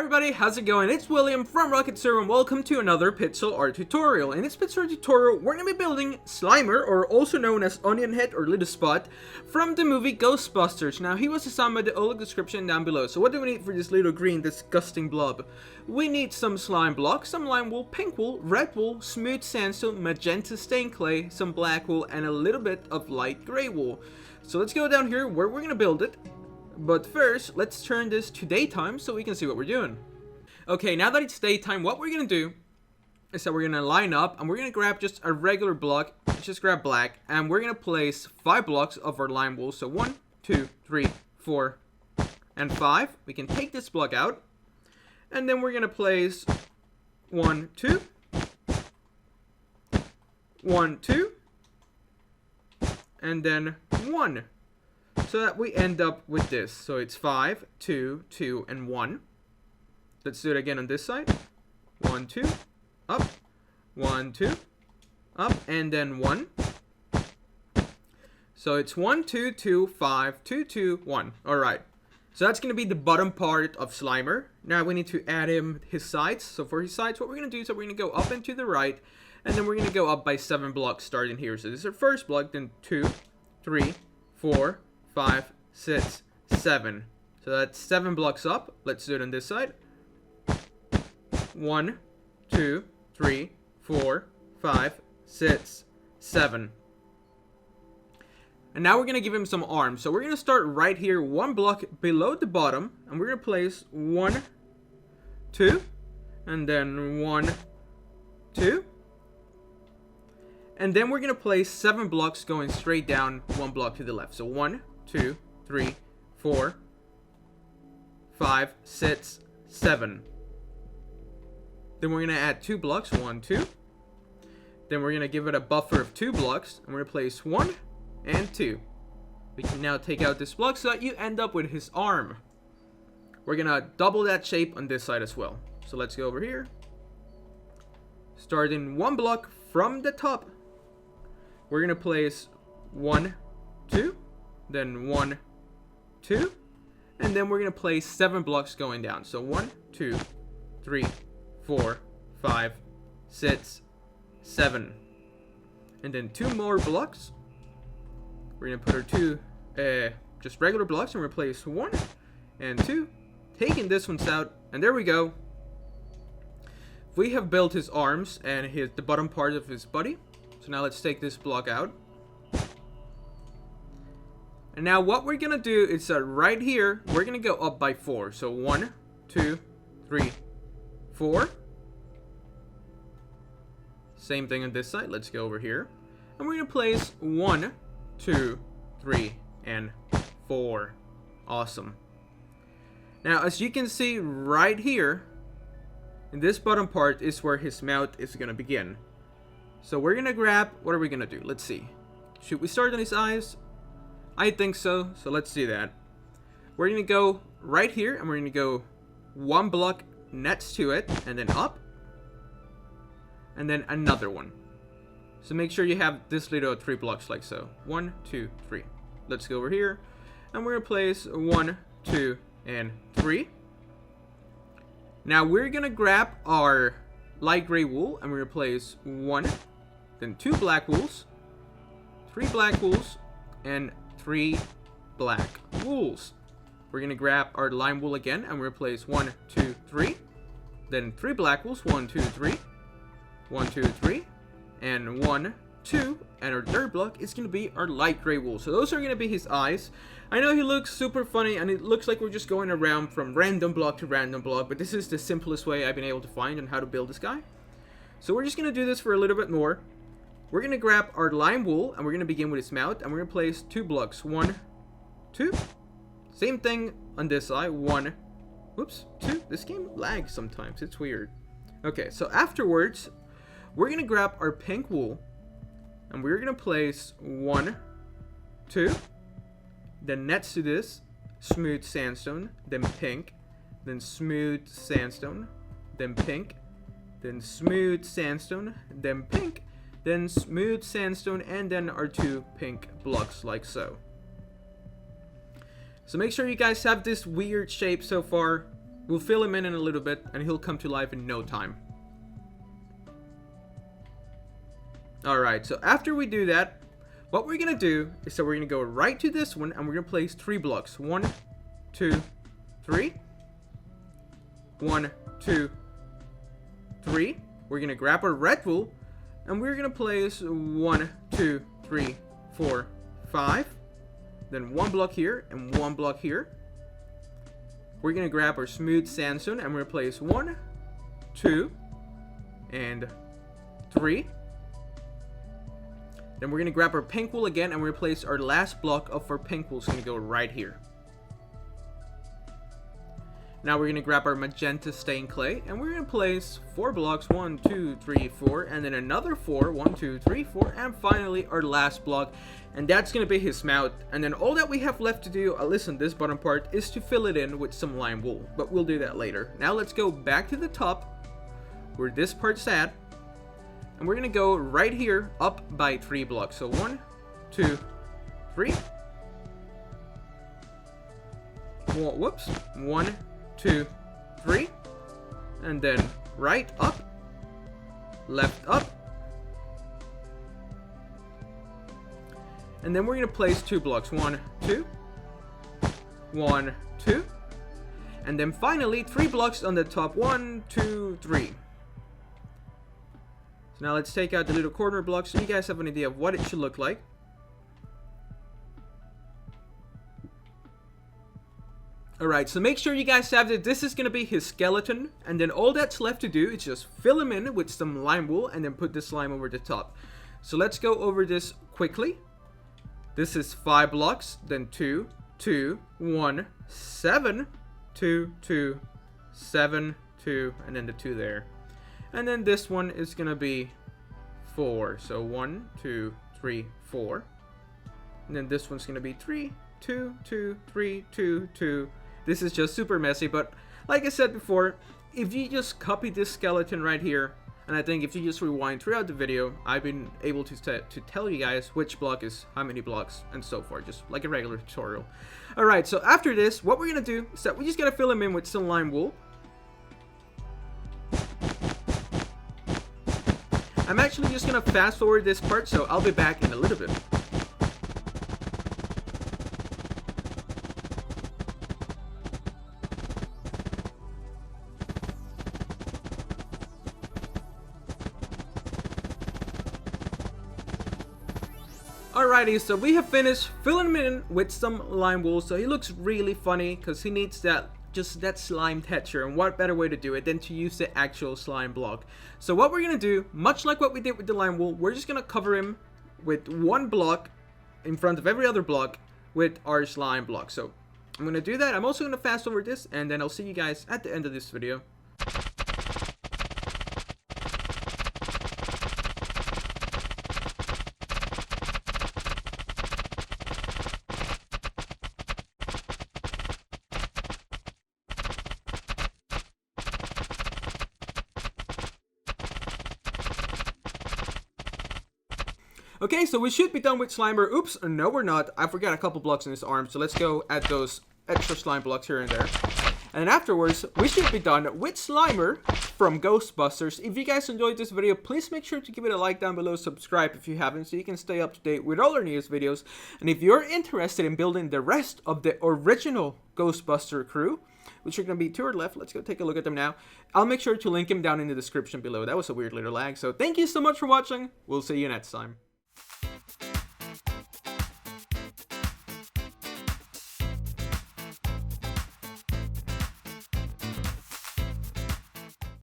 Everybody, how's it going? It's William from Rocket Server and welcome to another pixel art tutorial. In this pixel art tutorial, we're going to be building Slimer, or also known as Onion Head or Little Spot, from the movie Ghostbusters. Now, he was assigned by the old description down below. So what do we need for this little green, disgusting blob? We need some slime blocks, some lime wool, pink wool, red wool, smooth sandstone, magenta stained clay, some black wool, and a little bit of light gray wool. So let's go down here where we're going to build it. But first, let's turn this to daytime so we can see what we're doing. Okay, now that it's daytime, what we're going to do is that we're going to line up and we're going to grab just a regular block, just grab black, and we're going to place 5 blocks of our lime wool. So 1, 2, 3, 4, and 5. We can take this block out, and then we're going to place 1, 2, 1, 2, and then 1. So that we end up with this. So it's 5, 2, 2, and 1. Let's do it again on this side. 1, 2, up, 1, 2, up, and then 1. So it's 1, 2, 2, 5, 2, 2, 1. Alright. So that's going to be the bottom part of Slimer. Now we need to add him his sides. So for his sides, what we're going to do is that we're going to go up and to the right. And then we're going to go up by 7 blocks starting here. So this is our first block, then 2, 3, 4, 5, 6, 7. So that's 7 blocks up. Let's do it on this side. 1, 2, 3, 4, 5, 6, 7. And now we're going to give him some arms. So we're going to start right here, 1 block below the bottom. And we're going to place 1, 2, and then 1, 2. And then we're going to place 7 blocks going straight down 1 block to the left. So 1, 2, 3, 4, 5, 6, 7. Then we're going to add 2 blocks, 1, 2. Then we're going to give it a buffer of 2 blocks, and we're going to place 1 and 2. We can now take out this block so that you end up with his arm. We're going to double that shape on this side as well. So let's go over here. Starting 1 block from the top. We're going to place 1, 2. Then 1, 2, and then we're going to place 7 blocks going down. So 1, 2, 3, 4, 5, 6, 7. And then 2 more blocks. We're going to put our 2 just regular blocks and replace 1 and 2. Taking this one out, and there we go. We have built his arms and the bottom part of his body. So now let's take this block out. And now what we're going to do is right here, we're going to go up by 4. So 1, 2, 3, 4. Same thing on this side. Let's go over here. And we're going to place 1, 2, 3, and 4. Awesome. Now, as you can see right here, in this bottom part is where his mouth is going to begin. So we're going to grab, what are we going to do? Let's see. Should we start on his eyes? I think so, so let's do that. We're going to go right here, and we're going to go 1 block next to it, and then up. And then another one. So make sure you have this little 3 blocks like so. 1, 2, 3. Let's go over here, and we're going to place 1, 2, and 3. Now we're going to grab our light gray wool, and we're going to place 1, then 2 black wools, 3 black wools, and 3 black wools. We're going to grab our lime wool again, and we're going to place 1, 2, 3. Then 3 black wools, 1, 2, 3. 1, 2, 3. And 1, 2. And our third block is going to be our light gray wool. So those are going to be his eyes. I know he looks super funny, and it looks like we're just going around from random block to random block. But this is the simplest way I've been able to find on how to build this guy. So we're just going to do this for a little bit more. We're going to grab our lime wool, and we're going to begin with his mouth, and we're going to place 2 blocks. 1, 2. Same thing on this side. 1, whoops, 2. This game lags sometimes. It's weird. Okay, so afterwards, we're going to grab our pink wool, and we're going to place 1, 2. Then next to this, smooth sandstone, then pink, then smooth sandstone, then pink, then smooth sandstone, then pink, then smooth sandstone, and then our 2 pink blocks like so. So make sure you guys have this weird shape so far. We'll fill him in a little bit, and he'll come to life in no time. Alright, so after we do that, what we're going to do is that we're going to go right to this one, and we're going to place 3 blocks. 1, 2, 3. 1, 2, 3. We're going to grab our red wool, and we're going to place 1, 2, 3, 4, 5. Then 1 block here, and 1 block here. We're going to grab our smooth sandstone, and we're going to place 1, 2, and 3. Then we're going to grab our pink wool again, and we're going to place our last block of our pink wool. It's going to go right here. Now we're going to grab our magenta stained clay, and we're going to place 4 blocks. 1, 2, 3, 4, and then another 4. 1, 2, 3, 4, and finally our last block. And that's going to be his mouth. And then all that we have left to do, listen, this bottom part, is to fill it in with some lime wool. But we'll do that later. Now let's go back to the top, where this part's at. And we're going to go right here, up by 3 blocks. So 1, 2, 3. Whoops. 1, 2, 3. And then right up, left up. And then we're going to place 2 blocks. 1, 2. 1, 2. And then finally 3 blocks on the top. 1, 2, 3. So now let's take out the little corner blocks so you guys have an idea of what it should look like. Alright, so make sure you guys have that this is going to be his skeleton. And then all that's left to do is just fill him in with some lime wool and then put the slime over the top. So let's go over this quickly. This is 5 blocks, then 2, 2, 1, 7, 2, 2, 7, 2, and then the 2 there. And then this one is going to be 4. So 1, 2, 3, 4. And then this one's going to be 3, 2, 2, 3, 2, 2. This is just super messy, but like I said before, if you just copy this skeleton right here, and I think if you just rewind throughout the video, I've been able to tell you guys which block is how many blocks and so forth, just like a regular tutorial. Alright, so after this, what we're going to do is that we just got to fill him in with some lime wool. I'm actually just going to fast forward this part, so I'll be back in a little bit. Alrighty, so we have finished filling him in with some lime wool, so he looks really funny because he needs that slime texture, and what better way to do it than to use the actual slime block. So what we're gonna do, much like what we did with the lime wool, we're just gonna cover him with 1 block in front of every other block with our slime block. So I'm gonna do that. I'm also gonna fast forward this, and then I'll see you guys at the end of this video. Okay, so we should be done with Slimer. Oops, no we're not. I forgot a couple blocks in his arm, so let's go add those extra slime blocks here and there. And afterwards, we should be done with Slimer from Ghostbusters. If you guys enjoyed this video, please make sure to give it a like down below, subscribe if you haven't, so you can stay up to date with all our newest videos. And if you're interested in building the rest of the original Ghostbuster crew, which are going to be to our left, let's go take a look at them now. I'll make sure to link them down in the description below. That was a weird little lag, so thank you so much for watching. We'll see you next time.